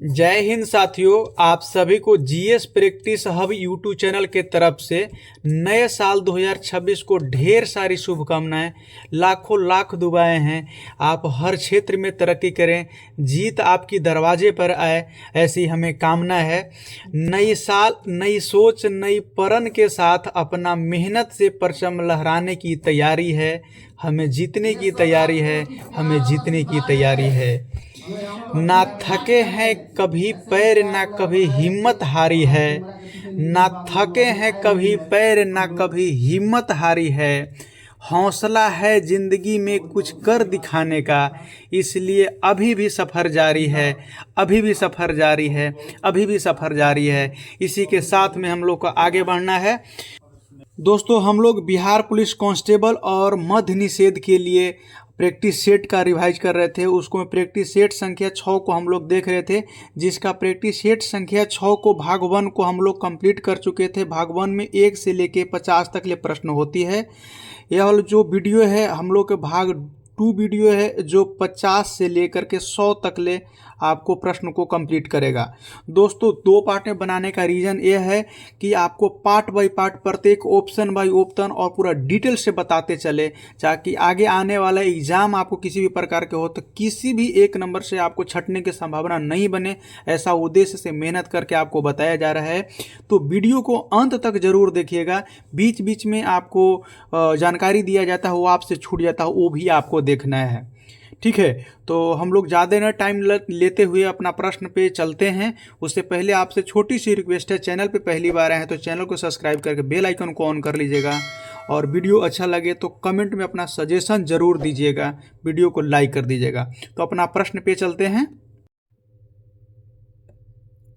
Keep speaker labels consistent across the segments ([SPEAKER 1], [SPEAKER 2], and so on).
[SPEAKER 1] जय हिंद साथियों, आप सभी को GS practice hub YouTube channel के तरफ से नए साल 2026 को ढेर सारी शुभकामनाएं, लाखों लाख दुआएं हैं। आप हर क्षेत्र में तरक्की करें, जीत आपकी दरवाजे पर आए, ऐसी हमें कामना है। नई साल नई सोच नई प्रण के साथ अपना मेहनत से परचम लहराने की तैयारी है। हमें जीतने की तैयारी है, हमें जीतने की तैयारी है। ना थके हैं कभी पैर, ना कभी हिम्मत हारी है। ना थके हैं कभी पैर, ना कभी हिम्मत हारी है। हौसला है जिंदगी में कुछ कर दिखाने का, इसलिए अभी भी सफ़र जारी है, अभी भी सफ़र जारी है, अभी भी सफ़र जारी है। इसी के साथ में हम लोग को आगे बढ़ना है। दोस्तों, हम लोग बिहार पुलिस कांस्टेबल और मद्य निषेध के लिए प्रैक्टिस सेट का रिवाइज कर रहे थे। उसको प्रैक्टिस सेट संख्या 6 को हम लोग देख रहे थे, जिसका प्रैक्टिस सेट संख्या 6 को भाग 1 को हम लोग कंप्लीट कर चुके थे। भाग 1 में 1 से लेके 50 तक ले प्रश्न होती है। यह जो वीडियो है हम लोग के भाग 2 वीडियो है, जो 50 से लेकर के 100 तक ले आपको प्रश्न को कंप्लीट करेगा। दोस्तों, 2 पार्ट में बनाने का रीज़न ये है कि आपको पार्ट बाय पार्ट, प्रत्येक ऑप्शन बाय ऑप्शन और पूरा डिटेल से बताते चले, ताकि आगे आने वाला एग्जाम आपको किसी भी प्रकार के हो तो किसी भी एक नंबर से आपको छटने की संभावना नहीं बने। ऐसा उद्देश्य से मेहनत करके आपको बताया जा रहा है। तो वीडियो को अंत तक जरूर देखिएगा। बीच बीच में आपको जानकारी दिया जाता है, वो आपसे छूट जाता है, वो भी आपको देखना है। ठीक है, तो हम लोग ज़्यादा न टाइम लेते हुए अपना प्रश्न पे चलते हैं। उससे पहले आपसे छोटी सी रिक्वेस्ट है, चैनल पे पहली बार आए हैं तो चैनल को सब्सक्राइब करके बेल आइकन को ऑन कर लीजिएगा, और वीडियो अच्छा लगे तो कमेंट में अपना सजेशन ज़रूर दीजिएगा, वीडियो को लाइक कर दीजिएगा। तो अपना प्रश्न पे चलते हैं।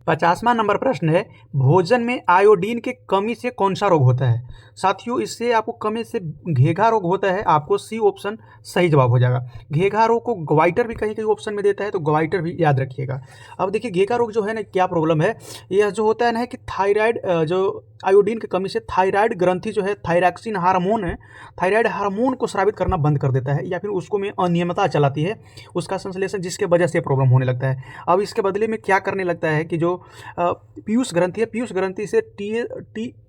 [SPEAKER 1] 50वां नंबर प्रश्न है, भोजन में आयोडीन के कमी से कौन सा रोग होता है? साथियों, इससे आपको कमी से घेघा रोग होता है। आपको सी ऑप्शन सही जवाब हो जाएगा। घेघा रोग को ग्वाइटर भी कहीं कहीं ऑप्शन में देता है, तो ग्वाइटर भी याद रखिएगा। अब देखिए, घेघा रोग जो है ना, क्या प्रॉब्लम है, यह जो होता है ना कि थायराइड, जो आयोडीन की कमी से थायराइड ग्रंथि जो है, थायरॉक्सिन हार्मोन है, थायराइड हार्मोन को स्रावित करना बंद कर देता है, या फिर उसको में अनियमितता चलाती है, उसका संश्लेषण, जिसके वजह से प्रॉब्लम होने लगता है। अब इसके बदले में क्या करने लगता है कि जो पीयूष ग्रंथि है, पीयूष ग्रंथि से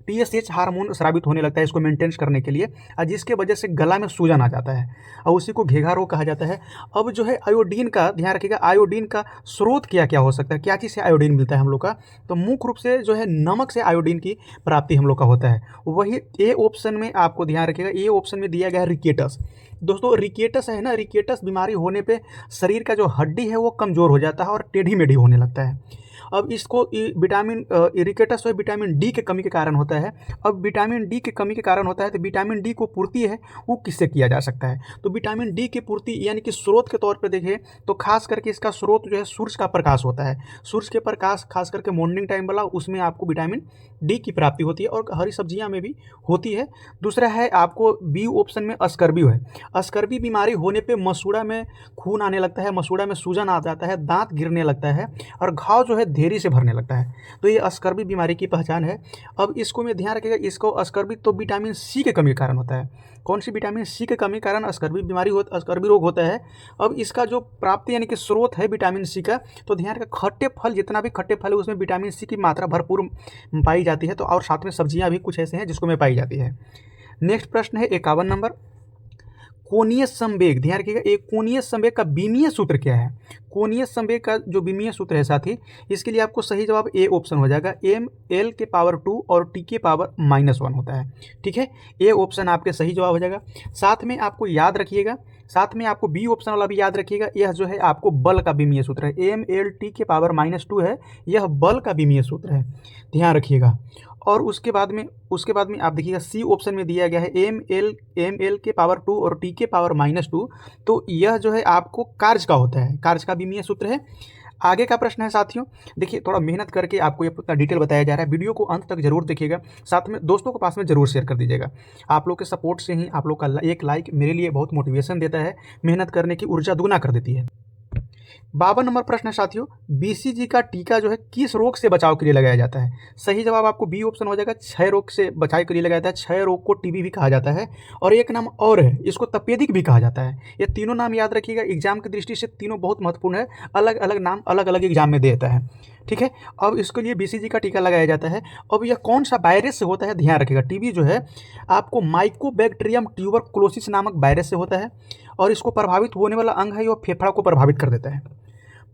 [SPEAKER 1] TSH हार्मोन स्रावित होने लगता है इसको मेंटेन करने के लिए, और जिसके वजह से गला में सूजन आ जाता है, और उसी को घेघा रोग कहा जाता है। अब जो है आयोडीन का ध्यान रखिएगा, आयोडीन का स्रोत क्या क्या हो सकता है, क्या चीज़ से आयोडीन मिलता है हम लोग का, तो मुख्य रूप से जो है नमक से आयोडीन की प्राप्ति हम लोग का होता है। वही ए ऑप्शन में आपको ध्यान रखिएगा, ए ऑप्शन में दिया गया है रिकेटस। दोस्तों, रिकेटस है ना, रिकेटस बीमारी होने पे शरीर का जो हड्डी है वो कमज़ोर हो जाता है और टेढ़ी मेढ़ी होने लगता है। अब इसको विटामिन रिकेटस है विटामिन डी के कमी के कारण होता है। अब विटामिन डी के कमी के कारण होता है, तो विटामिन डी को पूर्ति है वो किससे किया जा सकता है? तो विटामिन डी की पूर्ति यानी कि स्रोत के तौर पे देखें तो खास करके इसका स्रोत जो है सूर्य का प्रकाश होता है। सूर्य के प्रकाश खास करके मॉर्निंग टाइम वाला, उसमें आपको विटामिन डी की प्राप्ति होती है, और हरी सब्जियां में भी होती है। दूसरा है आपको बी ऑप्शन में अस्कर्बी है। अस्कर्बी बीमारी होने पे मसूड़ा में खून आने लगता है, मसूड़ा में सूजन आ जाता है, दांत गिरने लगता है, और घाव जो है देरी से भरने लगता है। तो ये अस्कर्बी बीमारी की पहचान है। अब इसको में ध्यान रखिएगा, इसको अस्कर्बी तो विटामिन सी के कमी के कारण होता है। कौन सी विटामिन सी के कमी के कारण अस्कर्बी बीमारी अस्कर्बी रोग होता है? अब इसका जो प्राप्ति यानी कि स्रोत है विटामिन सी का, तो ध्यान रखिएगा, खट्टे फल, जितना भी खट्टे फल है उसमें विटामिन सी की मात्रा भरपूर पाई जाती है। तो और साथ में सब्जियां भी कुछ ऐसे हैं जिसको में पाई जाती है। नेक्स्ट प्रश्न है 51 नंबर, कोणीय संवेग। ध्यान रखिएगा, एक कोणीय संवेग का विमीय सूत्र क्या है? कोणीय संवेग का जो विमीय सूत्र है साथी, इसके लिए आपको सही जवाब ए ऑप्शन हो जाएगा। ml के पावर 2 और t के पावर -1 होता है। ठीक है, ए ऑप्शन आपके सही जवाब हो जाएगा। साथ में आपको याद रखिएगा, साथ में आपको बी ऑप्शन वाला भी याद रखिएगा, यह जो है आपको बल का विमीय सूत्र है। ml t के पावर -2 है, यह बल का विमीय सूत्र है, ध्यान रखिएगा। और उसके बाद में आप देखिएगा सी ऑप्शन में दिया गया है ml के पावर 2 और t के पावर -2, तो यह जो है आपको कार्य का होता है, कार्य का विमीय सूत्र है। आगे का प्रश्न है साथियों, देखिए थोड़ा मेहनत करके आपको ये पूरा डिटेल बताया जा रहा है, वीडियो को अंत तक जरूर देखिएगा, साथ में दोस्तों के पास में जरूर शेयर कर दीजिएगा। आप लोग के सपोर्ट से ही, आप लोग का एक लाइक मेरे लिए बहुत मोटिवेशन देता है, मेहनत करने की ऊर्जा दुगना कर देती है। 52 नंबर प्रश्न है साथियों, बीसीजी का टीका जो है किस रोग से बचाव के लिए लगाया जाता है? सही जवाब आपको बी ऑप्शन हो जाएगा, क्षय रोग से बचाव के लिए लगाया जाता है। क्षय रोग को टीबी भी कहा जाता है, और एक नाम और है, इसको तपेदिक भी कहा जाता है। ये तीनों नाम याद रखिएगा, एग्जाम की दृष्टि से तीनों बहुत महत्वपूर्ण है, अलग अलग नाम अलग अलग एग्जाम में देता है। ठीक है, अब इसके लिए बीसीजी का टीका लगाया जाता है। अब यह कौन सा वायरस से होता है, ध्यान रखिएगा। टीबी जो है आपको माइकोबैक्टीरियम ट्यूबरकुलोसिस नामक वायरस से होता है, और इसको प्रभावित होने वाला अंग है, वो फेफड़ा को प्रभावित कर देता है।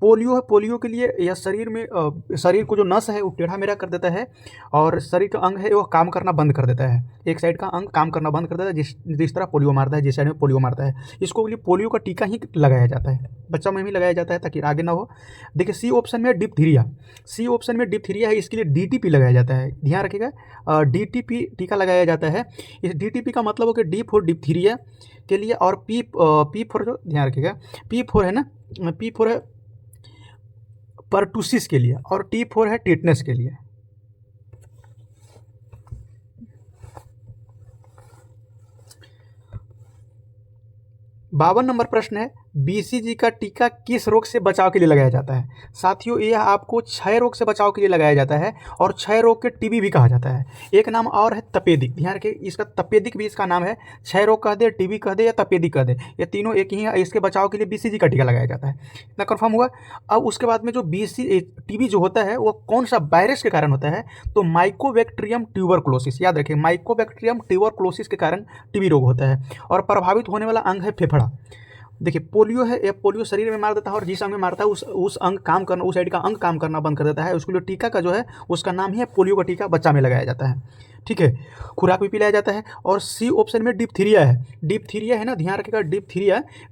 [SPEAKER 1] पोलियो है, पोलियो के लिए यह शरीर में शरीर को जो नस है वो टेढ़ा मेढ़ा कर देता है, और शरीर का अंग है वो काम करना बंद कर देता है। एक साइड का अंग काम करना बंद कर देता है, जिस तरह पोलियो मारता है, जिस साइड में पोलियो मारता है। इसको लिए पोलियो का टीका ही लगाया जाता है, बच्चों में भी लगाया जाता है ताकि आगे ना हो। देखिए सी ऑप्शन में डिप्थीरिया, सी ऑप्शन में डिप्थीरिया है, इसके लिए डीटीपी लगाया जाता है, ध्यान रखिएगा। डीटीपी टीका लगाया जाता है। इस डीटीपी का मतलब हो कि डी फॉर डिप्थीरिया के लिए, और पी फॉर जो, ध्यान रखिएगा, पी फॉर है ना, पी फॉर है परटूसिस के लिए, और टी फोर है टिटनेस के लिए। 52 नंबर प्रश्न है, बीसीजी का टीका किस रोग से बचाव के लिए लगाया जाता है? साथियों यह आपको क्षय रोग से बचाव के लिए लगाया जाता है, और क्षय रोग के टीबी भी कहा जाता है। एक नाम और है तपेदिक, ध्यान रखिए, इसका तपेदिक भी इसका नाम है। क्षय रोग कह दे, टीबी कह दे, या तपेदिक कह दे, ये तीनों एक ही है। इसके बचाव के लिए बीसीजी का टीका लगाया जाता है, इतना कन्फर्म हुआ। अब उसके बाद में जो टीबी जो होता है वो कौन सा वायरस के कारण होता है? तो माइकोबैक्टीरियम ट्यूबरकुलोसिस, याद रखिए, माइकोबैक्टीरियम ट्यूबरकुलोसिस के कारण टीबी रोग होता है, और प्रभावित होने वाला अंग है फेफड़ा। देखिए पोलियो है, ये पोलियो शरीर में मार देता है, और जिस अंग में मारता है उस अंग काम करना, उस साइड का अंग काम करना बंद कर देता है। उसके लिए टीका का जो है उसका नाम ही है पोलियो का टीका, बच्चा में लगाया जाता है। ठीक है, खुराक भी पिलाया जाता है। और सी ऑप्शन में डिप्थीरिया है, डिप्थीरिया है ना, ध्यान रखिएगा,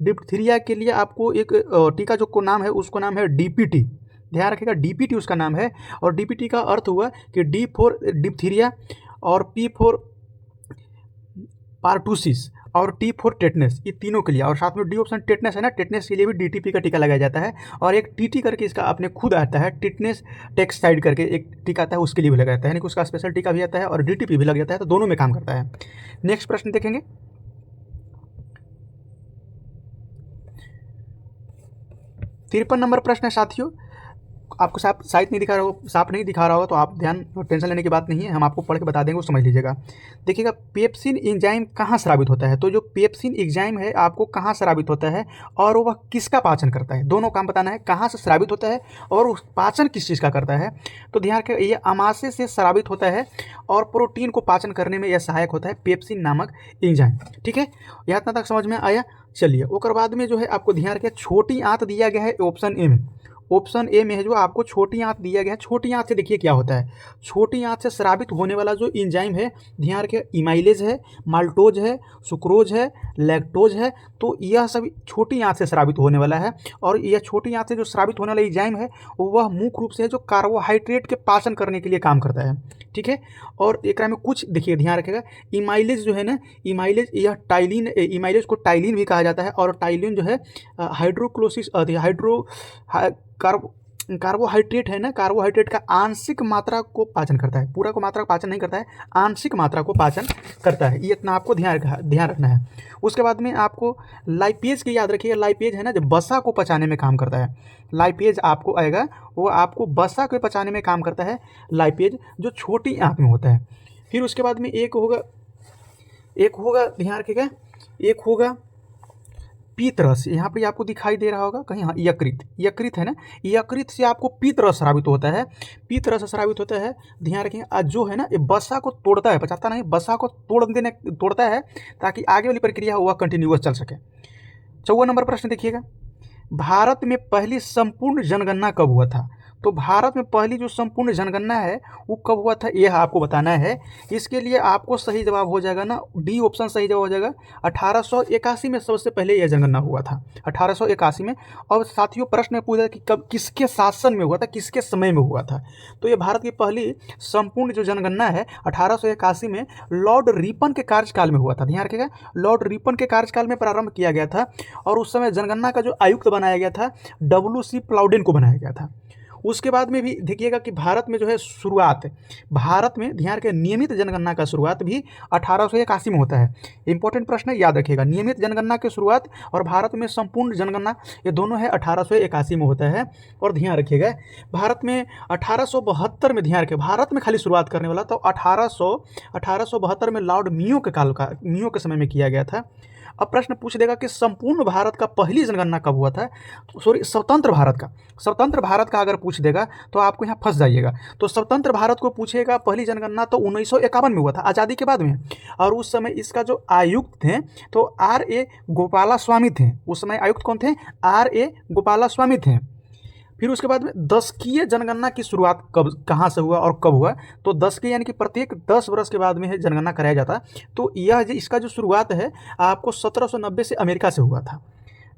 [SPEAKER 1] डिप्थीरिया के लिए आपको एक टीका जो को नाम है उसको नाम है डीपीटी, ध्यान रखिएगा, डीपीटी उसका नाम है। और डीपीटी का अर्थ हुआ कि डी फॉर डिप्थीरिया, और पी फॉर पार्टूसिस, और टी फॉर टेटनेस, ये तीनों के लिए। और साथ में डी ऑप्शन टेटनेस है ना, टेटनेस के लिए भी डीटीपी का टीका लगाया जाता है। और एक टीटी करके इसका अपने खुद आता है, टिटनेस टेक्साइड करके एक टीका आता है, उसके लिए भी लगाया जाता है, यानी कि उसका स्पेशल टीका भी आता है और डीटीपी भी लग जाता है, तो दोनों में काम करता है। नेक्स्ट प्रश्न देखेंगे, 53 नंबर प्रश्न है साथियों, आपको साइट नहीं दिखा रहा हो, साफ नहीं दिखा रहा हो तो आप ध्यान, टेंशन लेने की बात नहीं है, हम आपको पढ़ के बता देंगे, वो समझ लीजिएगा। देखिएगा, पेप्सिन एंजाइम कहाँ स्रावित होता है? तो जो पेप्सिन एंजाइम है आपको कहाँ स्रावित होता है, और वह किसका पाचन करता है? दोनों काम बताना है, कहाँ से स्रावित होता है और पाचन किस चीज़ का करता है। तो ध्यान रखिए, ये आमाशय से स्रावित होता है, और प्रोटीन को पाचन करने में यह सहायक होता है, पेप्सिन नामक एंजाइम। ठीक है, यहाँ तक समझ में आया। चलिए, उसके बाद में जो है आपको ध्यान रखिए, छोटी आंत दिया गया है ऑप्शन ए में, ऑप्शन ए में है जो आपको छोटी आंत दिया गया है। छोटी आंत से देखिए क्या होता है, छोटी आंत से स्रावित होने वाला जो एंजाइम है, ध्यान रखिए, इमाइलेज है, माल्टोज है, सुक्रोज है, लैक्टोज है, तो यह सब छोटी आंत से स्रावित होने वाला है। और यह छोटी आंत से जो स्रावित होने वाला एंजाइम है वह मुख्य रूप से है जो कार्बोहाइड्रेट के पाचन करने के लिए काम करता है। ठीक है, और एक में कुछ देखिए, ध्यान रखिएगा, इमाइलेज जो है ना, इमाइलेज, यह टाइलिन, इमाइलेज को टाइलिन भी कहा जाता है, और टाइलिन जो है हाइड्रोक्लोसिस कार्बोहाइड्रेट है ना, कार्बोहाइड्रेट का आंशिक मात्रा को पाचन करता है, पूरा को मात्रा का पाचन नहीं करता है, आंशिक मात्रा को पाचन करता है, ये इतना आपको ध्यान रखना है। उसके बाद में आपको लाइपेज की याद रखिए, लाइपेज है ना जो वसा को पचाने में काम करता है, लाइपेज आपको आएगा, वो आपको वसा को पचाने में काम करता है, लाइपेज जो छोटी आंत में होता है। फिर उसके बाद में एक होगा ध्यान रखिएगा, एक होगा पीतरस, यहाँ पे आपको दिखाई दे रहा होगा कहीं, हाँ, यकृत है ना, यकृत से आपको पीतरस स्रावित होता है, पीतरस स्रावित होता है। ध्यान रखेंगे, जो है ना ये वसा को तोड़ता है, पचाता नहीं, वसा को तोड़ता है ताकि आगे वाली प्रक्रिया वह कंटिन्यूअस चल सके। 54 नंबर प्रश्न देखिएगा, भारत में पहली संपूर्ण जनगणना कब हुआ था? तो भारत में पहली जो संपूर्ण जनगणना है वो कब हुआ था, यह आपको बताना है। इसके लिए आपको सही जवाब हो जाएगा ना, डी ऑप्शन सही जवाब हो जाएगा। 1881 में सबसे पहले यह जनगणना हुआ था, 1881 में। और साथियों प्रश्न में पूछा कि कब, किसके शासन में हुआ था, किसके समय में हुआ था? तो ये भारत की पहली संपूर्ण जो जनगणना है 1881 में लॉर्ड रिपन के कार्यकाल में हुआ था। ध्यान रखिएगा, लॉर्ड रिपन के कार्यकाल में प्रारंभ किया गया था, और उस समय जनगणना का जो आयुक्त बनाया गया था WC प्लाउडेन को बनाया गया था। उसके बाद में भी देखिएगा कि भारत में जो है शुरुआत, भारत में ध्यान रखिए नियमित जनगणना का शुरुआत भी 1881 में होता है। इंपॉर्टेंट प्रश्न है, याद रखिएगा। नियमित जनगणना की शुरुआत और भारत में संपूर्ण जनगणना, ये दोनों है 1881 में होता है। और ध्यान रखिएगा भारत में 1872 में, ध्यान रखिए भारत में खाली शुरुआत करने वाला तो 1872 में लॉर्ड मियो के समय में किया गया था। अब प्रश्न पूछ देगा कि संपूर्ण भारत का पहली जनगणना कब हुआ था, सॉरी स्वतंत्र भारत का अगर पूछ देगा तो आपको यहाँ फंस जाइएगा। तो स्वतंत्र भारत को पूछेगा पहली जनगणना तो 1951 में हुआ था, आज़ादी के बाद में। और उस समय इसका जो आयुक्त थे तो R.A. गोपालास्वामी थे। उस समय आयुक्त कौन थे? R.A. गोपालास्वामी थे। फिर उसके बाद में दशकीय जनगणना की शुरुआत कहाँ से हुआ और कब हुआ? तो दशकीय यानी कि प्रत्येक 10 वर्ष के बाद में है जनगणना कराया जाता। तो यह इसका जो शुरुआत है आपको 1790 से अमेरिका से हुआ था।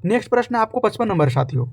[SPEAKER 1] नेक्स्ट प्रश्न आपको 55 नंबर साथियों।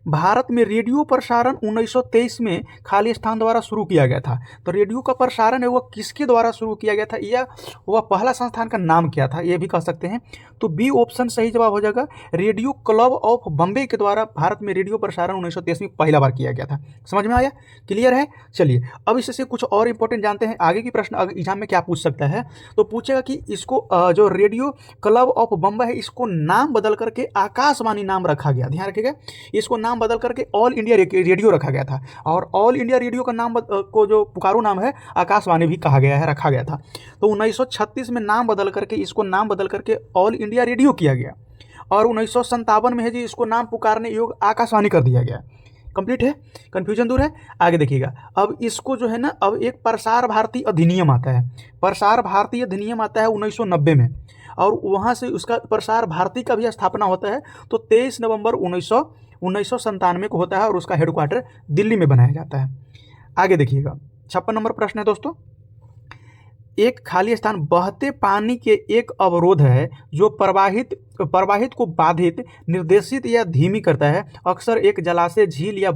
[SPEAKER 1] भारत में रेडियो प्रसारण 1923 में खालिस्तान द्वारा शुरू किया गया था। तो रेडियो का प्रसारण है वह किसके द्वारा शुरू किया गया था, या वह पहला संस्थान का नाम क्या था, यह भी कह सकते हैं। तो बी ऑप्शन सही जवाब हो जाएगा। रेडियो क्लब ऑफ बम्बे के द्वारा भारत में रेडियो प्रसारण 1923 में पहला बार किया गया था। समझ में आया? क्लियर है? चलिए अब इससे कुछ और इंपॉर्टेंट जानते हैं। आगे की प्रश्न एग्जाम में क्या पूछ सकता है, तो पूछेगा कि इसको जो रेडियो क्लब ऑफ बम्बे है इसको नाम बदल करके आकाशवाणी नाम रखा गया। ध्यान रखिएगा, इसको नाम बदल करके ऑल इंडिया रेडियो रखा गया था। और ऑल इंडिया रेडियो का नाम को जो पुकारू नाम है आकाशवाणी भी कहा गया है, रखा गया था। तो 1936 में नाम बदल करके इसको नाम बदल करके ऑल इंडिया रेडियो किया गया। और 1957 में है जी इसको नाम पुकारने योग्य आकाशवाणी कर दिया गया। कंप्लीट है? कंफ्यूजन दूर है? आगे देखिएगा। अब इसको जो है ना, अब एक प्रसार भारती अधिनियम आता है। प्रसार भारती अधिनियम आता है 1990 में, और वहाँ से उसका प्रसार भारती का भी स्थापना होता है। तो 23 नवंबर 1997 को होता है और उसका हेडक्वार्टर दिल्ली में बनाया जाता है। आगे देखिएगा 56 नंबर प्रश्न है दोस्तों। एक खाली स्थान बहते पानी के एक अवरोध है जो प्रवाहित को बाधित, निर्देशित या धीमी करता है। अक्सर एक जलाशय, झील या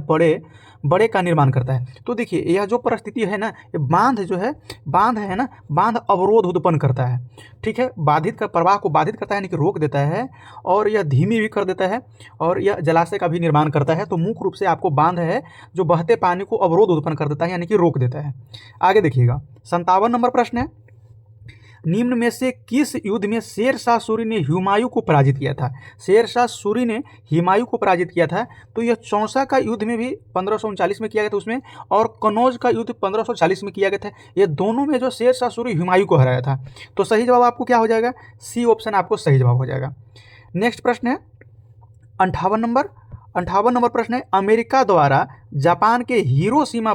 [SPEAKER 1] बड़े का निर्माण करता है। तो देखिए यह जो परिस्थिति है ना, ये बांध अवरोध उत्पन्न करता है। ठीक है, बाधित का प्रवाह को बाधित करता है यानी कि रोक देता है, और यह धीमी भी कर देता है, और यह जलाशय का भी निर्माण करता है। तो मुख्य रूप से आपको बांध है जो बहते पानी को अवरोध उत्पन्न कर देता है यानी कि रोक देता है। आगे देखिएगा 57 नंबर प्रश्न है। निम्न में से किस युद्ध में शेरशाह सूरी ने हुमायूं को पराजित किया था? शेरशाह सूरी ने हुमायूं को पराजित किया था। तो यह चौसा का युद्ध में भी 1539 में किया गया था उसमें, और कनौज का युद्ध 1540 में किया गया था। ये दोनों में जो शेरशाह सूरी हुमायूं को हराया था। तो सही जवाब आपको क्या हो जाएगा? सी ऑप्शन आपको सही जवाब हो जाएगा। नेक्स्ट प्रश्न है 58 नंबर प्रश्न है। अमेरिका द्वारा जापान के हिरोशिमा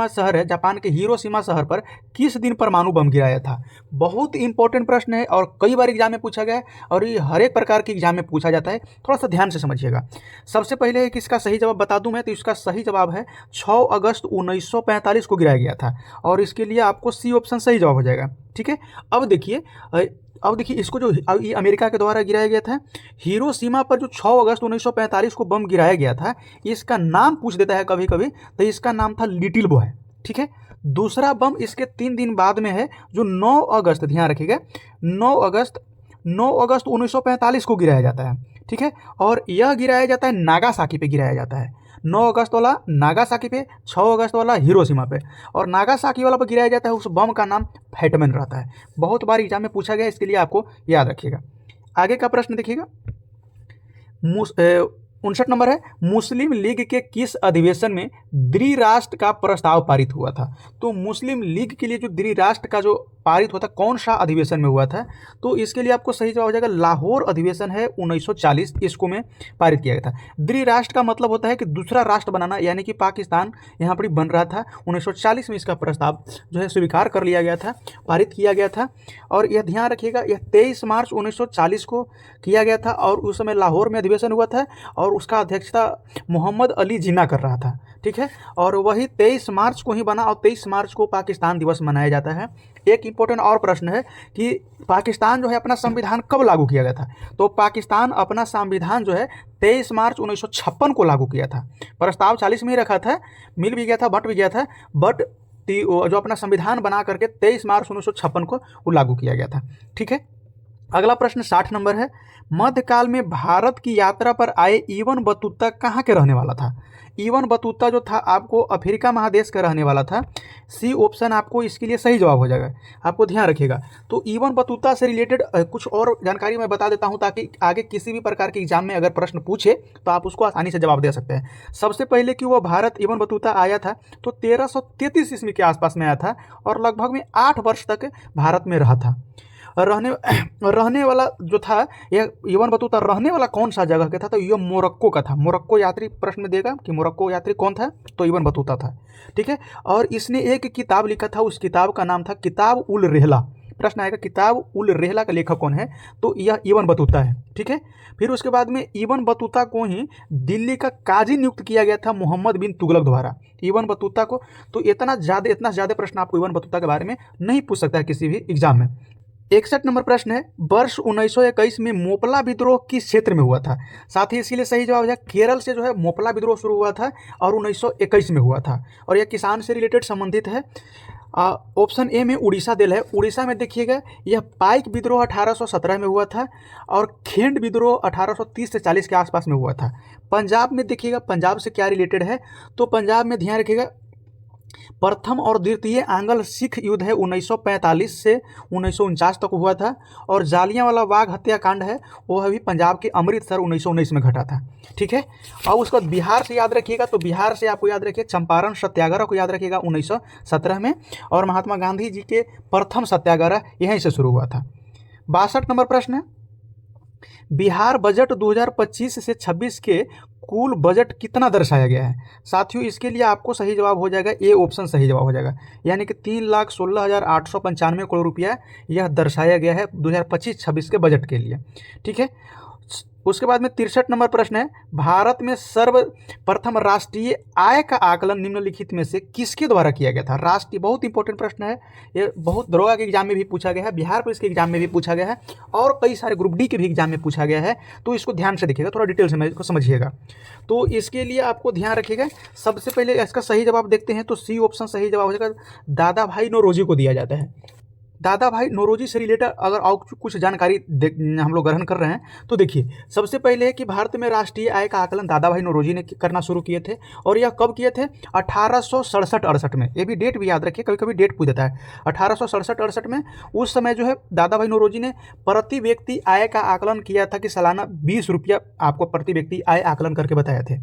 [SPEAKER 1] शहर है, जापान के हिरोशिमा शहर पर किस दिन परमाणु बम गिराया था? बहुत इंपॉर्टेंट प्रश्न है और कई बार एग्जाम में पूछा गया है, और ये हर एक प्रकार के एग्जाम में पूछा जाता है। थोड़ा सा ध्यान से समझिएगा। सबसे पहले कि इसका सही जवाब बता दूं मैं, तो इसका सही जवाब है 6 अगस्त 1945 को गिराया गया था, और इसके लिए आपको सी ऑप्शन सही जवाब हो जाएगा। ठीक है, अब देखिए इसको जो ये अमेरिका के द्वारा गिराया गया था, हिरोशिमा पर जो 6 अगस्त 1945 को बम गिराया गया था, इसका नाम पूछ देता है कभी कभी, तो इसका नाम था लिटिल बॉय। ठीक है, दूसरा बम इसके 3 दिन बाद में है जो 9 अगस्त, ध्यान रखिएगा 9 अगस्त 1945 को गिराया जाता है। ठीक है, और यह गिराया जाता है नागासाकी पे गिराया जाता है। 9 अगस्त वाला नागासाकी पे, 6 अगस्त वाला हिरोशिमा पे, और नागासाकी वाला पर गिराया जाता है। उस बम का नाम फैटमैन रहता है। बहुत बार एग्जाम में पूछा गया, इसके लिए आपको याद रखिएगा। आगे का प्रश्न देखिएगा 59 नंबर है। मुस्लिम लीग के किस अधिवेशन में द्विराष्ट्र का प्रस्ताव पारित हुआ था? तो मुस्लिम लीग के लिए जो द्विराष्ट्र का जो पारित हुआ था, कौन सा अधिवेशन में हुआ था? तो इसके लिए आपको सही जवाब हो जाएगा लाहौर अधिवेशन है 1940, इसको में पारित किया गया था। द्विराष्ट्र का मतलब होता है कि दूसरा राष्ट्र बनाना, यानी कि पाकिस्तान यहाँ पर बन रहा था। 1940 में इसका प्रस्ताव जो है स्वीकार कर लिया गया था, पारित किया गया था। और यह ध्यान रखिएगा, यह 23 मार्च 1940 को किया गया था, और उस समय लाहौर में अधिवेशन हुआ था, और उसका अध्यक्षता मोहम्मद अली जिन्ना कर रहा था। ठीक है, और वही 23 मार्च को ही बना, और 23 मार्च को पाकिस्तान दिवस मनाया जाता है। एक इंपॉर्टेंट और प्रश्न है कि पाकिस्तान जो है अपना संविधान कब लागू किया गया था? तो पाकिस्तान अपना संविधान जो है 23 मार्च 1956 को लागू किया था। प्रस्ताव 40 में ही रखा था, मिल भी गया था, बट भी गया था, बट जो अपना संविधान बना करके 23 मार्च 1956 को वो लागू किया गया था। ठीक है, अगला प्रश्न 60 नंबर है, मध्यकाल में भारत की यात्रा पर आए इब्न बतूता कहाँ के रहने वाला था? इब्न बतूता जो था आपको अफ्रीका महादेश का रहने वाला था। सी ऑप्शन आपको इसके लिए सही जवाब हो जाएगा, आपको ध्यान रखिएगा। तो इब्न बतूता से रिलेटेड कुछ और जानकारी मैं बता देता हूँ ताकि आगे किसी भी प्रकार के एग्जाम में अगर प्रश्न पूछे तो आप उसको आसानी से जवाब दे सकते हैं। सबसे पहले कि वह भारत इब्न बतूता आया था तो 1333 ईस्वी के आसपास में आया था और लगभग में 8 वर्ष तक भारत में रहा था। रहने वाला जो था यह इब्न बतूता रहने वाला कौन सा जगह का था? तो यह मोरक्को का था। मोरक्को यात्री प्रश्न में देगा कि मोरक्को यात्री कौन था, तो इब्न बतूता था। ठीक है, और इसने एक किताब लिखा था, उस किताब का नाम था किताब उल रहला। प्रश्न आएगा किताब उल रहला का लेखक कौन है, तो यह इब्न बतूता है। ठीक है, फिर उसके बाद में इब्न बतूता को ही दिल्ली का काजी नियुक्त किया गया था मोहम्मद बिन तुगलक द्वारा। इब्न बतूता को तो इतना ज़्यादा प्रश्न आपको इब्न बतूता के बारे में नहीं पूछ सकता है किसी भी एग्जाम में। 61 नंबर प्रश्न है, वर्ष 1921 में मोपला विद्रोह किस क्षेत्र में हुआ था? साथ ही इसीलिए सही जवाब है केरल से जो है मोपला विद्रोह शुरू हुआ था और 1921 में हुआ था और यह किसान से रिलेटेड संबंधित है। ऑप्शन ए में उड़ीसा दिल है। उड़ीसा में देखिएगा यह पाइक विद्रोह 1817 में हुआ था और खेंड विद्रोह 1830 से 40 के आसपास में हुआ था। पंजाब में देखिएगा पंजाब से क्या रिलेटेड है, तो पंजाब में ध्यान रखिएगा प्रथम और द्वितीय आंग्ल सिख युद्ध है 1945 से 1949 तक हुआ था और जालियांवाला बाग हत्याकांड है वह भी पंजाब के अमृतसर 1919 में घटा था। ठीक है, और उसके बाद बिहार से याद रखिएगा, तो बिहार से आपको याद रखिए चंपारण सत्याग्रह को याद रखिएगा 1917 में और महात्मा गांधी जी के प्रथम सत्याग्रह यहीं से शुरू हुआ था। 62 नंबर प्रश्न है, बिहार बजट 2025 से 26 के कुल बजट कितना दर्शाया गया है? साथियों इसके लिए आपको सही जवाब हो जाएगा ए ऑप्शन सही जवाब हो जाएगा, यानी कि 3,16,895 करोड़ रुपया यह दर्शाया गया है 2025-26 के बजट के लिए। ठीक है, उसके बाद में 63 नंबर प्रश्न है, भारत में सर्वप्रथम राष्ट्रीय आय का आकलन निम्नलिखित में से किसके द्वारा किया गया था? राष्ट्रीय बहुत इंपॉर्टेंट प्रश्न है, ये बहुत दरोगा के एग्जाम में भी पूछा गया है, बिहार पुलिस के एग्जाम में भी पूछा गया है और कई सारे ग्रुप डी के भी एग्जाम में पूछा गया है, तो इसको ध्यान से देखिएगा, थोड़ा डिटेल से इसको समझिएगा। तो इसके लिए आपको ध्यान रखिएगा, सबसे पहले इसका सही जवाब देखते हैं, तो सी ऑप्शन सही जवाब हो जाएगा, दादा भाई नौरोजी को दिया जाता है। दादा भाई नौरोजी से रिलेटेड अगर और कुछ जानकारी हम लोग ग्रहण कर रहे हैं तो देखिए, सबसे पहले है कि भारत में राष्ट्रीय आय का आकलन दादा भाई नौरोजी ने करना शुरू किए थे और यह कब किए थे? 1867-68 में। ये भी डेट भी याद रखिए, कभी कभी डेट पूछ देता है। 1867-68 में उस समय जो है दादा भाई नौरोजी ने प्रति व्यक्ति आय का आकलन किया था कि सालाना 20 रुपया आपको प्रति व्यक्ति आय आकलन करके बताए थे।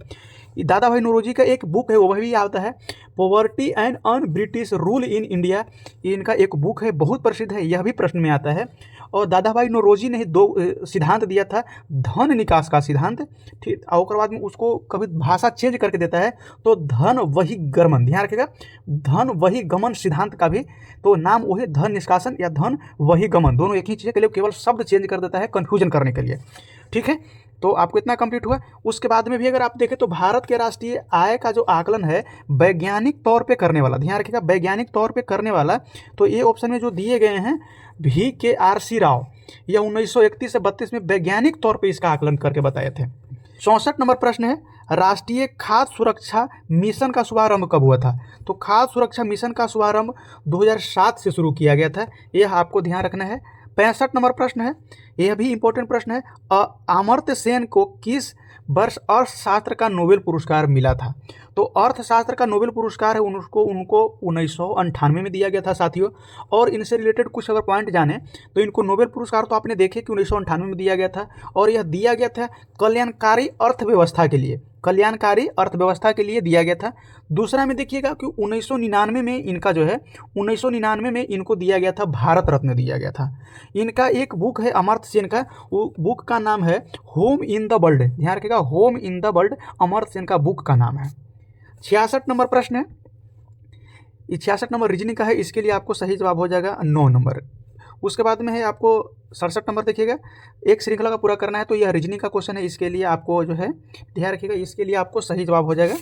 [SPEAKER 1] दादा भाई नौरोजी का एक बुक है, वह भी आता है poverty and un British rule in India, इनका एक बुक है, बहुत प्रसिद्ध है, यह भी प्रश्न में आता है। और दादा भाई नौरोजी ने 2 सिद्धांत दिया था, धन निकास का सिद्धांत, ठीक, और उसके बाद में उसको कभी भाषा चेंज करके देता है तो धन वही गमन, ध्यान रखिएगा, धन वही गमन सिद्धांत का भी तो नाम वही धन निष्कासन या धन वही गमन, दोनों एक ही चीज़ के लिए, केवल शब्द चेंज कर देता है कन्फ्यूजन करने के लिए। ठीक है, तो आपको इतना कंप्लीट हुआ। उसके बाद में भी अगर आप देखें तो भारत के राष्ट्रीय आय का जो आकलन है वैज्ञानिक तौर पे करने वाला, ध्यान रखिएगा वैज्ञानिक तौर पे करने वाला, तो ये ऑप्शन में जो दिए गए हैं VKRC राव, यह 1931 से 32 में वैज्ञानिक तौर पे इसका आकलन करके बताए थे। 64 नंबर प्रश्न है, राष्ट्रीय खाद्य सुरक्षा मिशन का शुभारंभ कब हुआ था? तो खाद्य सुरक्षा मिशन का शुभारंभ 2007 से शुरू किया गया था, यह आपको ध्यान रखना है। 65 नंबर प्रश्न है, यह भी इंपॉर्टेंट प्रश्न है, अमर्त्य सेन को किस वर्ष अर्थशास्त्र का नोबेल पुरस्कार मिला था? तो अर्थशास्त्र का नोबेल पुरस्कार है उनको 1998 में दिया गया था साथियों। और इनसे रिलेटेड कुछ अगर पॉइंट जाने तो इनको नोबेल पुरस्कार तो आपने देखे कि 1998 में दिया गया था और यह दिया गया था कल्याणकारी अर्थव्यवस्था के लिए, कल्याणकारी अर्थव्यवस्था के लिए दिया गया था। दूसरा में देखिएगा कि 1999 में इनका जो है 1999 में इनको दिया गया था भारत रत्न दिया गया था। इनका एक बुक है अमर्त्य सेन का, वो बुक का नाम है होम इन द वर्ल्ड, ध्यान रखिएगा home in the world Amartya Sen का बुक का नाम है। 66 नंबर प्रश्न है, ये 66 नंबर रीजनिंग का है, इसके लिए आपको सही जवाब हो जाएगा 9 नंबर। उसके बाद में है आपको 67 नंबर देखिएगा, एक श्रृंखला का पूरा करना है, तो यह रीजनिंग का क्वेश्चन है, इसके लिए आपको जो है ध्यान रखिएगा, इसके लिए आपको सही जवाब हो जाएगा,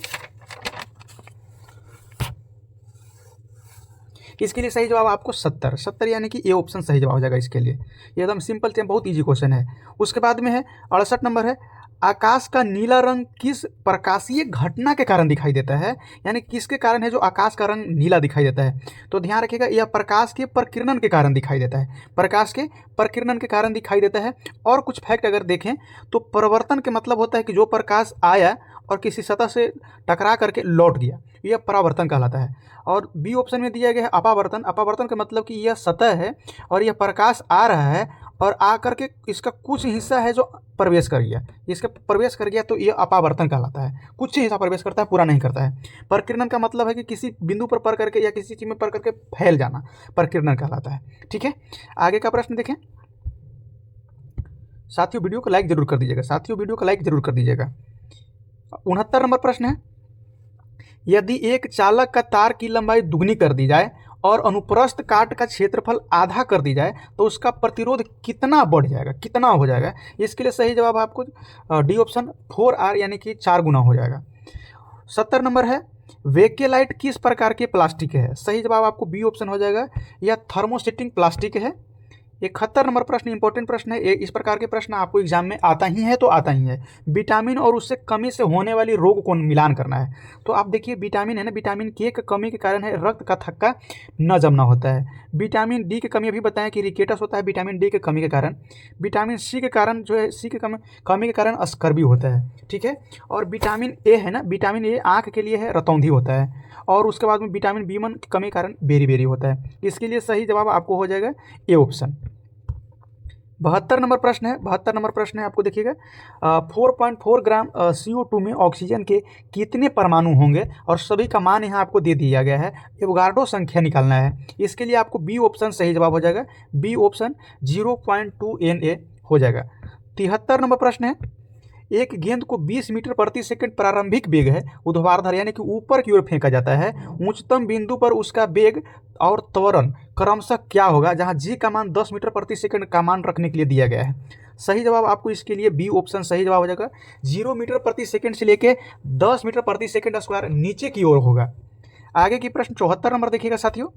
[SPEAKER 1] इसके लिए सही जवाब आपको 70 यानी कि ए ऑप्शन सही जवाब हो जाएगा इसके लिए, ये एकदम सिंपल से बहुत ईजी क्वेश्चन है। उसके बाद में है 68 नंबर है, आकाश का नीला रंग किस प्रकाशीय घटना के कारण दिखाई देता है, यानी किसके कारण है जो आकाश का रंग नीला दिखाई देता है? तो ध्यान रखिएगा, यह प्रकाश के प्रकीर्णन के कारण दिखाई देता है, प्रकाश के प्रकीर्णन के कारण दिखाई देता है। और कुछ फैक्ट अगर देखें तो परावर्तन के मतलब होता है कि जो प्रकाश आया और किसी सतह से टकरा करके लौट गया, यह परावर्तन कहलाता है। और बी ऑप्शन में दिया गया है अपावर्तन। अपावर्तन का मतलब कि यह सतह है और यह प्रकाश आ रहा है और आकर के इसका कुछ हिस्सा है जो प्रवेश कर गया, इसका प्रवेश कर गया तो यह अपावर्तन कहलाता है। कुछ हिस्सा प्रवेश करता है, पूरा नहीं करता है। प्रकीर्णन का मतलब है कि किसी बिंदु पर पड़ करके या किसी चीज़ में पड़ करके फैल जाना, प्रकीर्णन कहलाता है। ठीक है, आगे का प्रश्न देखें। साथियों वीडियो को लाइक जरूर कर दीजिएगा, साथियों वीडियो को लाइक जरूर कर दीजिएगा। 69 नंबर प्रश्न है, यदि एक चालक का तार की लंबाई दुगनी कर दी जाए और अनुप्रस्थ काट का क्षेत्रफल आधा कर दी जाए तो उसका प्रतिरोध कितना बढ़ जाएगा, कितना हो जाएगा? इसके लिए सही जवाब आपको डी ऑप्शन 4R यानी कि 4 गुना हो जाएगा। 70 नंबर है, वेकेलाइट किस प्रकार के प्लास्टिक है? सही जवाब आपको बी ऑप्शन हो जाएगा, यह थर्मोसेटिंग प्लास्टिक है। 71 नंबर प्रश्न इंपॉर्टेंट प्रश्न है, इस प्रकार के प्रश्न आपको एग्जाम में आता ही है तो आता ही है। विटामिन और उससे कमी से होने वाली रोग को मिलान करना है। तो आप देखिए विटामिन है ना, विटामिन के कमी के कारण है रक्त का थक्का न जमना होता है। विटामिन डी की कमी अभी बताएं कि रिकेटस होता है विटामिन डी की कमी के कारण। विटामिन सी के कारण जो है सी की कमी के कारण स्कर्वी होता है। ठीक है, और विटामिन ए है ना, विटामिन ए आँख के लिए है रतौंधी होता है। और उसके बाद में विटामिन B1 की कमी के कारण बेरी बेरी होता है। इसके लिए सही जवाब आपको हो जाएगा ए ऑप्शन। 72 नंबर प्रश्न है, 72 नंबर प्रश्न है, आपको देखिएगा 4.4 ग्राम CO2 में ऑक्सीजन के कितने परमाणु होंगे और सभी का मान यहाँ आपको दे दिया गया है। एवोगाड्रो संख्या निकालना है। इसके लिए आपको बी ऑप्शन सही जवाब हो जाएगा, बी ऑप्शन 0.2 Na हो जाएगा। 73 नंबर प्रश्न है, एक गेंद को 20 मीटर प्रति सेकंड प्रारंभिक वेग है, ऊर्ध्वाधर यानी कि ऊपर की ओर फेंका जाता है। उच्चतम बिंदु पर उसका वेग और त्वरण क्रमशः क्या होगा, जहां जी का मान 10 मीटर प्रति सेकंड का मान रखने के लिए दिया गया है। सही जवाब आपको इसके लिए बी ऑप्शन सही जवाब हो जाएगा, 0 मीटर प्रति सेकंड से लेके 10 मीटर प्रति सेकंड स्क्वायर नीचे की ओर होगा। आगे की प्रश्न 74 नंबर देखिएगा साथियों।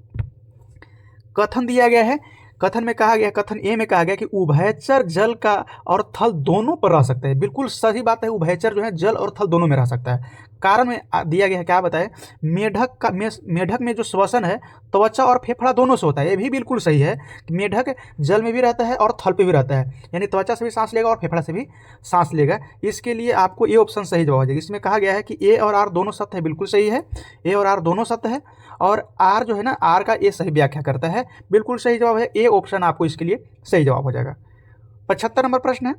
[SPEAKER 1] कथन दिया गया है, कथन में कहा गया, कथन ए में कहा गया कि उभयचर जल का और थल दोनों पर रह सकते हैं। बिल्कुल सही बात है, उभयचर जो है जल और थल दोनों में रह सकता है। कारण में दिया गया है, क्या बताए, मेढक में जो श्वसन है त्वचा और फेफड़ा दोनों से होता है। ये भी बिल्कुल सही है कि मेढक जल में भी रहता है और थल पे भी रहता है, यानी त्वचा से भी सांस लेगा और फेफड़ा से भी सांस लेगा। इसके लिए आपको ए ऑप्शन सही जवाब हो जाएगा। इसमें कहा गया है कि ए और आर दोनों सत्य है, बिल्कुल सही है, ए और आर दोनों सत्य है। और आर जो है ना, आर का ए सही व्याख्या करता है, बिल्कुल सही जवाब है, ए ऑप्शन आपको इसके लिए सही जवाब हो जाएगा। 75 नंबर प्रश्न है,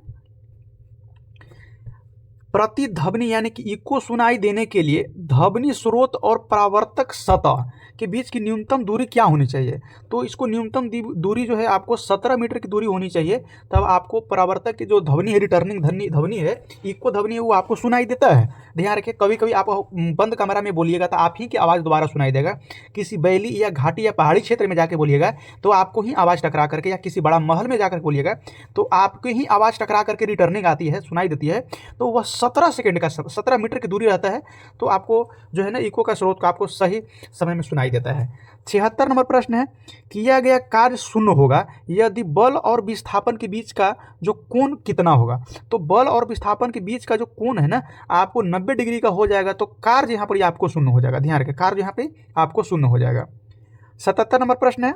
[SPEAKER 1] प्रतिध्वनि यानी कि इको सुनाई देने के लिए ध्वनि स्रोत और परावर्तक सतह के बीच की न्यूनतम दूरी क्या होनी चाहिए? तो इसको न्यूनतम दूरी जो है आपको 17 मीटर की दूरी होनी चाहिए, तब आपको परावर्तक की जो ध्वनि है, रिटर्निंग ध्वनि है, इको ध्वनि है, वो आपको सुनाई देता है। ध्यान रखिए, कभी कभी आप बंद कमरा में बोलिएगा तो आप ही की आवाज़ दोबारा सुनाई देगा। किसी बैली या घाटी या पहाड़ी क्षेत्र में जाके बोलिएगा तो आपको ही आवाज़ टकरा करके, या किसी बड़ा महल में जाकर बोलिएगा तो आपको ही आवाज़ टकरा करके रिटर्निंग आती है, सुनाई देती है। तो वह 17 सेकंड का 17 मीटर की दूरी रहता है, तो आपको जो है ना इको का स्रोत का आपको सही समय में सुनाई देता है। 76 नंबर प्रश्न है, किया गया कार्य शून्य होगा यदि बल और विस्थापन के बीच का जो कोण कितना होगा? तो बल और विस्थापन के बीच का जो कोण है ना, आपको 90 डिग्री का हो जाएगा, तो कार्य यहाँ पर आपको शून्य हो जाएगा। ध्यान रखें, कार्य यहाँ पे आपको शून्य हो जाएगा। 77 नंबर प्रश्न है,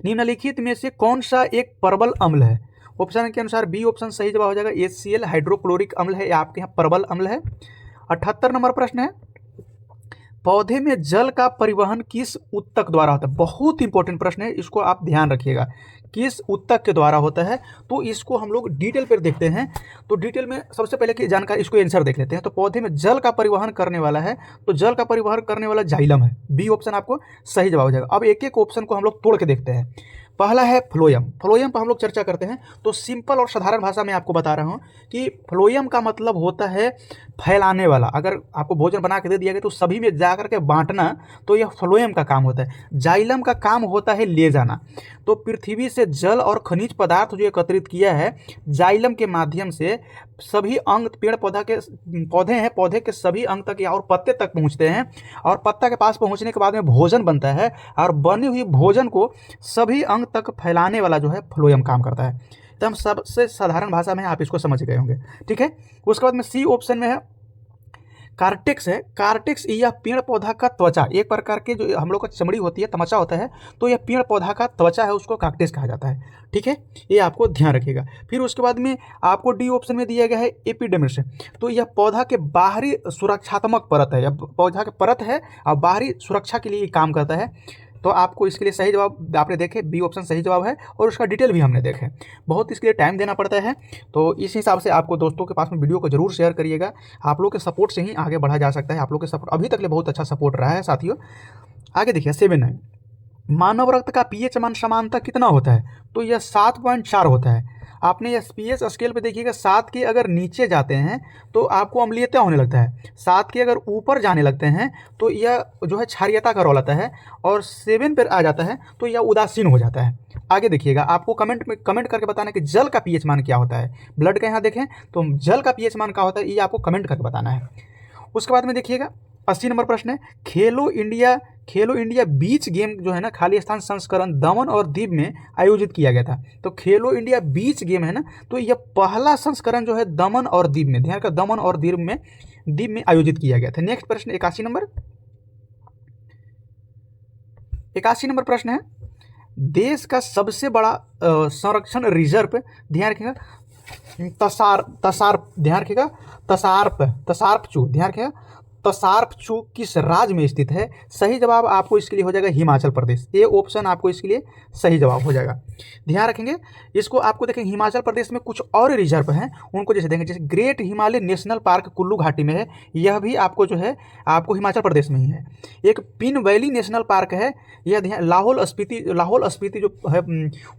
[SPEAKER 1] निम्नलिखित में से कौन सा एक प्रबल अम्ल है? ऑप्शन के अनुसार बी ऑप्शन सही जवाब हो जाएगा, HCl हाइड्रोक्लोरिक अम्ल है, आपके यहाँ प्रबल अम्ल है। 78 नंबर प्रश्न है, पौधे में जल का परिवहन किस ऊतक द्वारा होता है? बहुत इंपॉर्टेंट प्रश्न है, इसको आप ध्यान रखिएगा, किस ऊतक के द्वारा होता है? तो इसको हम लोग डिटेल पर देखते हैं। तो डिटेल में सबसे पहले की जानकारी, इसको आंसर देख लेते हैं। तो पौधे में जल का परिवहन करने वाला है, तो जल का परिवहन करने वाला जाइलम है, बी ऑप्शन आपको सही जवाब हो जाएगा। अब एक एक ऑप्शन को हम लोग तोड़ के देखते हैं। पहला है फ्लोएम, फ्लोएम पर हम लोग चर्चा करते हैं। तो सिंपल और साधारण भाषा में आपको बता रहा हूँ कि फ्लोएम का मतलब होता है फैलाने वाला। अगर आपको भोजन बना के दे दिया गया तो सभी में जा करके बांटना, तो यह फ्लोएम का काम होता है। जाइलम का काम होता है ले जाना। तो पृथ्वी से जल और खनिज पदार्थ जो एकत्रित किया है जाइलम के माध्यम से सभी अंग, पेड़ पौधे हैं, पौधे के सभी अंग तक या और पत्ते तक पहुंचते हैं, और पत्ता के पास पहुंचने के बाद में भोजन बनता है, और बनी हुई भोजन को सभी अंग तक फैलाने वाला जो है फ्लोएम काम करता है। तो हम सबसे साधारण भाषा में आप इसको समझ गए होंगे। ठीक है, उसके बाद में सी ऑप्शन में है कार्टेक्स है। कार्टेक्स यह पेड़ पौधा का त्वचा, एक प्रकार के जो हम लोग का चमड़ी होती है, तमचा होता है, तो यह पेड़ पौधा का त्वचा है, उसको कार्टेक्स कहा जाता है। ठीक है, ये आपको ध्यान रखिएगा। फिर उसके बाद में आपको डी ऑप्शन में दिया गया है एपिडर्मिस। तो यह पौधा के बाहरी सुरक्षात्मक परत है, यह पौधा के परत है और बाहरी सुरक्षा के लिए काम करता है। तो आपको इसके लिए सही जवाब आपने देखे, बी ऑप्शन सही जवाब है और उसका डिटेल भी हमने देखे। बहुत इसके लिए टाइम देना पड़ता है, तो इस हिसाब से आपको दोस्तों के पास में वीडियो को जरूर शेयर करिएगा। आप लोग के सपोर्ट से ही आगे बढ़ा जा सकता है। आप लोग के सपोर्ट अभी तक ले बहुत अच्छा सपोर्ट रहा है साथियों। आगे देखिए 7 है, मानव रक्त का पीएच मान सामान्यतः कितना होता है? तो यह 7.4 होता है। आपने यह पीएच स्केल पे देखिएगा, 7 के अगर नीचे जाते हैं तो आपको अम्लीयता होने लगता है, 7 के अगर ऊपर जाने लगते हैं तो यह जो है क्षारीयता का रोल आता है, और 7 पर आ जाता है तो यह उदासीन हो जाता है। आगे देखिएगा, आपको कमेंट करके बताना कि जल का पीएच मान क्या होता है। ब्लड का यहाँ देखें तो जल का पीएच मान क्या होता है, ये आपको कमेंट करके बताना है। उसके बाद में देखिएगा 80 नंबर प्रश्न है, खेलो इंडिया बीच गेम जो है ना, खाली स्थान संस्करण दमन और दीव में आयोजित किया गया था। तो खेलो इंडिया बीच गेम है ना, तो यह पहला संस्करण जो है दमन और दीव में, ध्यान का दमन और दीव में आयोजित किया गया था। नेक्स्ट प्रश्न 81 नंबर प्रश्न है, देश का सबसे बड़ा संरक्षण रिजर्व, ध्यान रखिएगा तसार्प चू किस राज्य में स्थित है? सही जवाब आपको इसके लिए हो जाएगा हिमाचल प्रदेश। ए ऑप्शन आपको इसके लिए सही जवाब हो जाएगा। ध्यान रखेंगे इसको। आपको देखेंगे हिमाचल प्रदेश में कुछ और रिजर्व हैं, उनको जैसे देखेंगे, जैसे great Himalaya national park Kullu घाटी में है, यह भी आपको जो है आपको हिमाचल प्रदेश में ही है। एक पिन वैली नेशनल पार्क है, यह ध्यान लाहौल स्पीति जो है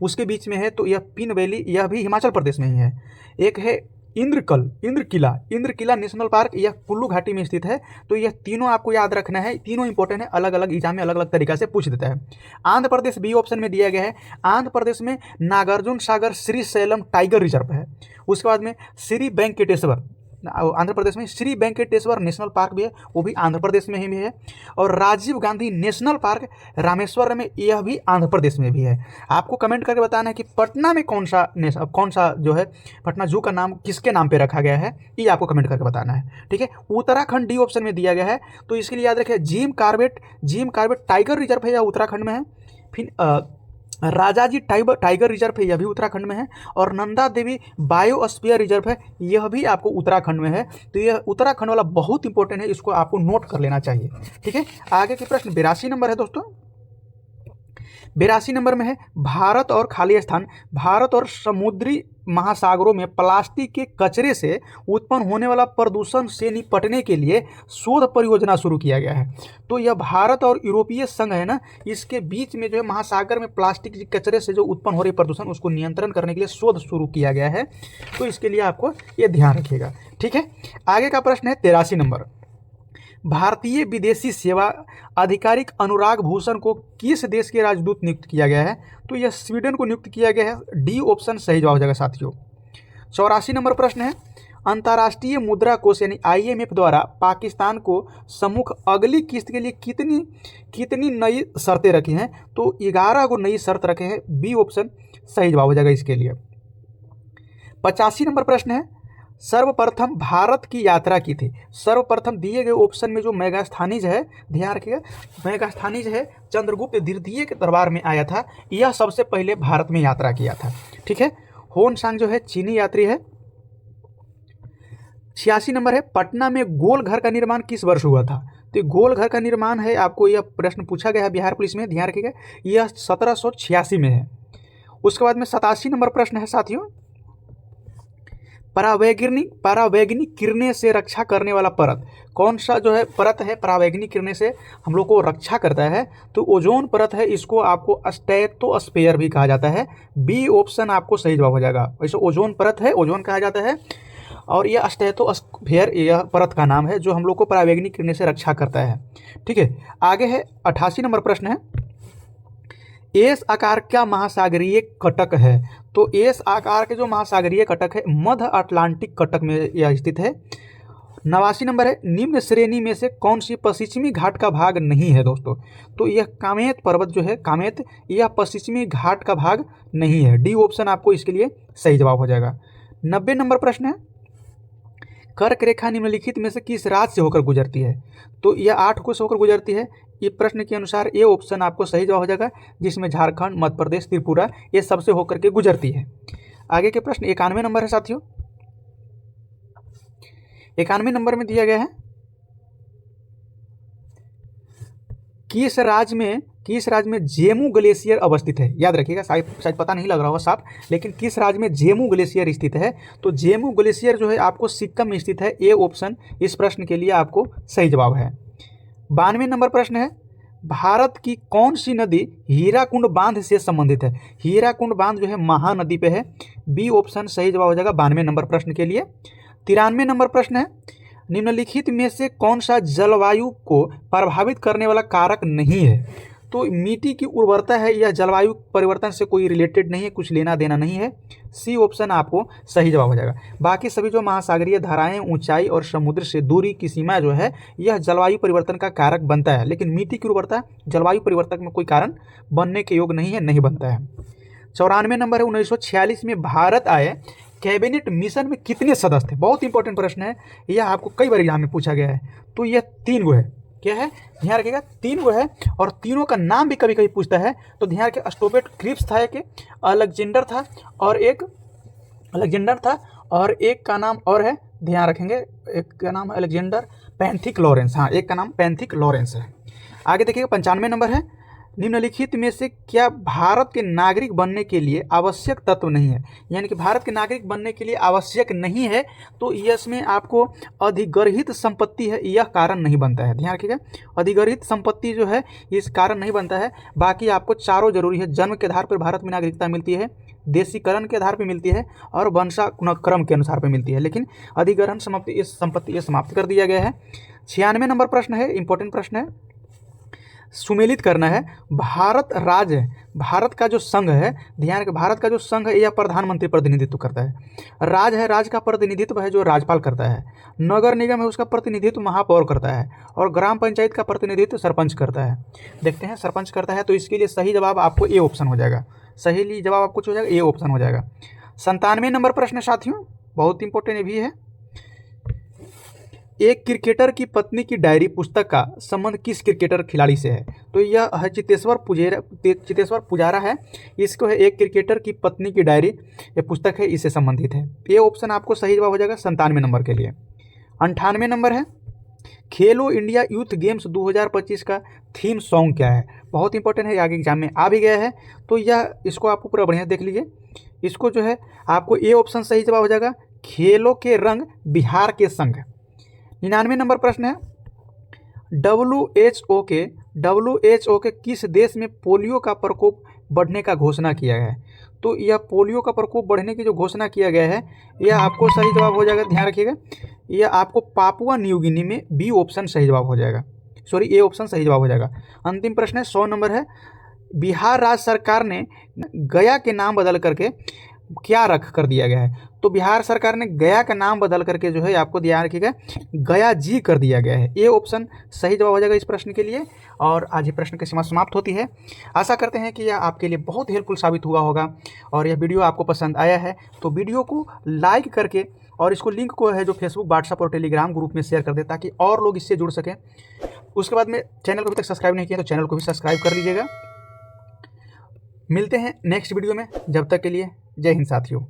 [SPEAKER 1] उसके बीच में है, तो यह पिन वैली, यह भी हिमाचल प्रदेश में ही है। एक है इंद्रकिला नेशनल पार्क, यह कुल्लू घाटी में स्थित है। तो यह तीनों आपको याद रखना है, तीनों इंपॉर्टेंट है, अलग अलग एग्जाम में अलग अलग तरीका से पूछ देता है। आंध्र प्रदेश बी ऑप्शन में दिया गया है। आंध्र प्रदेश में नागार्जुन सागर श्रीशैलम टाइगर रिजर्व है। उसके बाद में श्री वेंकटेश्वर, आंध्र प्रदेश में श्री वेंकटेश्वर नेशनल पार्क भी है, वो भी आंध्र प्रदेश में ही भी है। और राजीव गांधी नेशनल पार्क रामेश्वर में, यह भी आंध्र प्रदेश में भी है। आपको कमेंट करके बताना है कि पटना में कौन सा जो है पटना जू का नाम किसके नाम पे रखा गया है, ये आपको कमेंट करके बताना है। ठीक है, उत्तराखंड डी ऑप्शन में दिया गया है, तो इसके लिए याद रखिए जिम कार्बेट टाइगर रिजर्व है, यह उत्तराखंड में है। फिर राजाजी टाइगर रिजर्व है, यह भी उत्तराखंड में है। और नंदा देवी बायोस्फीयर रिजर्व है, यह भी आपको उत्तराखंड में है। तो यह उत्तराखंड वाला बहुत इंपॉर्टेंट है, इसको आपको नोट कर लेना चाहिए। ठीक है, आगे के प्रश्न 82 नंबर है दोस्तों। 82 नंबर में है, भारत और समुद्री महासागरों में प्लास्टिक के कचरे से उत्पन्न होने वाला प्रदूषण से निपटने के लिए शोध परियोजना शुरू किया गया है। तो यह भारत और यूरोपीय संघ है ना, इसके बीच में जो है महासागर में प्लास्टिक के कचरे से जो उत्पन्न हो रही प्रदूषण, उसको नियंत्रण करने के लिए शोध शुरू किया गया है। तो इसके लिए आपको ये ध्यान रखिएगा। ठीक है, आगे का प्रश्न है 83 नंबर, भारतीय विदेशी सेवा आधिकारिक अनुराग भूषण को किस देश के राजदूत नियुक्त किया गया है? तो यह स्वीडन को नियुक्त किया गया है। डी ऑप्शन सही जवाब हो जाएगा साथियों। 84 नंबर प्रश्न है, अंतर्राष्ट्रीय मुद्रा कोष यानी IMF द्वारा पाकिस्तान को सम्मुख अगली किस्त के लिए कितनी नई शर्तें रखी हैं? तो 11 को नई शर्त रखे हैं। बी ऑप्शन सही जवाब हो जाएगा इसके लिए। 85 नंबर प्रश्न है, सर्वप्रथम भारत की यात्रा की थी। सर्वप्रथम दिए गए ऑप्शन में जो मेगास्थनीज है, ध्यान रखिएगा, मेगास्थनीज है चंद्रगुप्त द्वितीय के दरबार में आया था, यह सबसे पहले भारत में यात्रा किया था। ठीक है, होनसांग जो है चीनी यात्री है। 86 नंबर है, पटना में गोल घर का निर्माण किस वर्ष हुआ था? तो गोल घर का निर्माण है, आपको यह प्रश्न पूछा गया है बिहार पुलिस में, ध्यान रखिएगा, यह 1786 में है। उसके बाद में 87 नंबर प्रश्न है साथियों, परावैंगिक किरणें से रक्षा करने वाला परत कौन सा जो है परत है, परावैंगिक किरणें से हम लोग को रक्षा करता है? तो ओजोन परत है, इसको आपको स्ट्रेटोस्फीयर भी कहा जाता है। बी ऑप्शन आपको सही जवाब हो जाएगा। वैसे ओजोन परत है, ओजोन कहा जाता है, और यह स्ट्रेटोस्फीयर यह परत का नाम है जो हम लोग को परावैंगिक किरणें से रक्षा करता है। ठीक है, आगे है 88 नंबर प्रश्न है, एस आकार का महासागरीय कटक है? तो एस आकार के जो महासागरीय कटक है मध्य अटलांटिक कटक में यह स्थित है। 89 नंबर है, निम्न श्रेणी में से कौन सी पश्चिमी घाट का भाग नहीं है दोस्तों? तो यह कामेत पर्वत जो है, कामेत, यह पश्चिमी घाट का भाग नहीं है। डी ऑप्शन आपको इसके लिए सही जवाब हो जाएगा। 90 नंबर प्रश्न है, कर्क रेखा निम्नलिखित में से किस राज्य से होकर गुजरती है? तो यह 8 को से होकर गुजरती है। ये प्रश्न के अनुसार ये ऑप्शन आपको सही जवाब हो जाएगा, जिसमें झारखंड, मध्य प्रदेश, त्रिपुरा ये सबसे होकर के गुजरती है। आगे के प्रश्न 91 नंबर है साथियों। 91 नंबर में दिया गया है, किस राज्य में जेमू ग्लेशियर अवस्थित है? याद रखिएगा, शायद पता नहीं लग रहा होगा साफ, लेकिन किस राज्य में जेमू ग्लेशियर स्थित है? तो जेमू ग्लेशियर जो है आपको सिक्किम में स्थित है। ए ऑप्शन इस प्रश्न के लिए आपको सही जवाब है। 92 नंबर प्रश्न है, भारत की कौन सी नदी हीराकुंड बांध से संबंधित है? हीराकुंड बांध जो है महानदी पे है। बी ऑप्शन सही जवाब हो जाएगा 92 नंबर प्रश्न के लिए। 93 नंबर प्रश्न है, निम्नलिखित में से कौन सा जलवायु को प्रभावित करने वाला कारक नहीं है? तो मिट्टी की उर्वरता है, यह जलवायु परिवर्तन से कोई रिलेटेड नहीं है, कुछ लेना देना नहीं है। सी ऑप्शन आपको सही जवाब हो जाएगा। बाकी सभी जो महासागरीय धाराएं, ऊंचाई और समुद्र से दूरी की सीमा जो है, यह जलवायु परिवर्तन का कारक बनता है, लेकिन मिट्टी की उर्वरता जलवायु परिवर्तन में कोई कारण बनने के योग नहीं है, नहीं बनता है। 94 नंबर है, 1946 में भारत आए कैबिनेट मिशन में कितने सदस्य थे? बहुत इंपॉर्टेंट प्रश्न है, यह आपको कई बार एग्जाम में पूछा गया है। तो यह 3 गो है। क्या है? ध्यान रखिएगा, 3 गो है, और तीनों का नाम भी कभी कभी पूछता है। तो ध्यान रखिए, स्टोपेट क्रिप्स था, एक अलेक्जेंडर था, और एक का नाम और है, ध्यान रखेंगे, एक का नाम है अलेक्जेंडर पैंथिक लॉरेंस। हाँ, एक का नाम पैंथिक लॉरेंस है। आगे देखिएगा, 95 नंबर है, निम्नलिखित में से क्या भारत के नागरिक बनने के लिए आवश्यक तत्व नहीं है? यानी कि भारत के नागरिक बनने के लिए आवश्यक नहीं है, तो इसमें आपको अधिग्रहित संपत्ति है, यह कारण नहीं बनता है। ध्यान रखिएगा, अधिग्रहित संपत्ति जो है इस कारण नहीं बनता है। बाकी आपको चारों जरूरी है। जन्म के आधार पर भारत में नागरिकता मिलती है, देशीकरण के आधार पर मिलती है, और वंशानुक्रम के अनुसार पर मिलती है, लेकिन अधिग्रहण समाप्ति इस संपत्ति ये समाप्त कर दिया गया है। 96 नंबर प्रश्न है, इंपॉर्टेंट प्रश्न है, सुमेलित करना है। भारत का जो संघ है, ध्यान रखें, भारत का जो संघ है यह प्रधानमंत्री प्रतिनिधित्व करता है। राज का प्रतिनिधित्व है जो राज्यपाल करता है। नगर निगम है उसका प्रतिनिधित्व महापौर करता है, और ग्राम पंचायत का प्रतिनिधित्व सरपंच करता है। देखते हैं, सरपंच करता है, तो इसके लिए सही जवाब आपको ए ऑप्शन हो जाएगा। सही जवाब आपको हो जाएगा, ए ऑप्शन हो जाएगा। 97 नंबर प्रश्न साथियों, बहुत इंपॉर्टेंट भी है, एक क्रिकेटर की पत्नी की डायरी पुस्तक का संबंध किस क्रिकेटर खिलाड़ी से है? तो यह है चितेश्वर पुजारा है। इसको है एक क्रिकेटर की पत्नी की डायरी, ये पुस्तक है, इससे संबंधित है। ये ऑप्शन आपको सही जवाब हो जाएगा 97 नंबर के लिए। 98 नंबर है, खेलो इंडिया यूथ गेम्स 2025 का थीम सॉन्ग क्या है? बहुत इंपॉर्टेंट है, आगे एग्जाम में आ भी गया है, तो यह इसको आपको पूरा बढ़िया देख लीजिए। इसको जो है आपको ए ऑप्शन सही जवाब हो जाएगा, खेलों के रंग बिहार के संग। 99 नंबर प्रश्न है, WHO के किस देश में पोलियो का प्रकोप बढ़ने का घोषणा किया है? तो यह पोलियो का प्रकोप बढ़ने की जो घोषणा किया गया है, यह आपको सही जवाब हो जाएगा। ध्यान रखिएगा, यह आपको पापुआ न्यू गिनी में बी ऑप्शन सही जवाब हो जाएगा, ए ऑप्शन सही जवाब हो जाएगा। अंतिम प्रश्न है, 100 नंबर है, बिहार राज्य सरकार ने गया के नाम बदल करके क्या रख कर दिया गया है? तो बिहार सरकार ने गया का नाम बदल करके जो है आपको ध्यान रखिएगा, गया जी कर दिया गया है। ये ऑप्शन सही जवाब हो जाएगा इस प्रश्न के लिए। और आज ये प्रश्न की सीमा समाप्त होती है। आशा करते हैं कि यह आपके लिए बहुत हेल्पफुल साबित हुआ होगा, और यह वीडियो आपको पसंद आया है तो वीडियो को लाइक करके, और इसको लिंक को है जो फेसबुक, व्हाट्सएप और टेलीग्राम ग्रुप में शेयर कर दे, ताकि और लोग इससे जुड़ सकें। उसके बाद में चैनल को अभी तक सब्सक्राइब नहीं किया तो चैनल को भी सब्सक्राइब कर लीजिएगा। मिलते हैं नेक्स्ट वीडियो में, जब तक के लिए जय हिंद साथियों।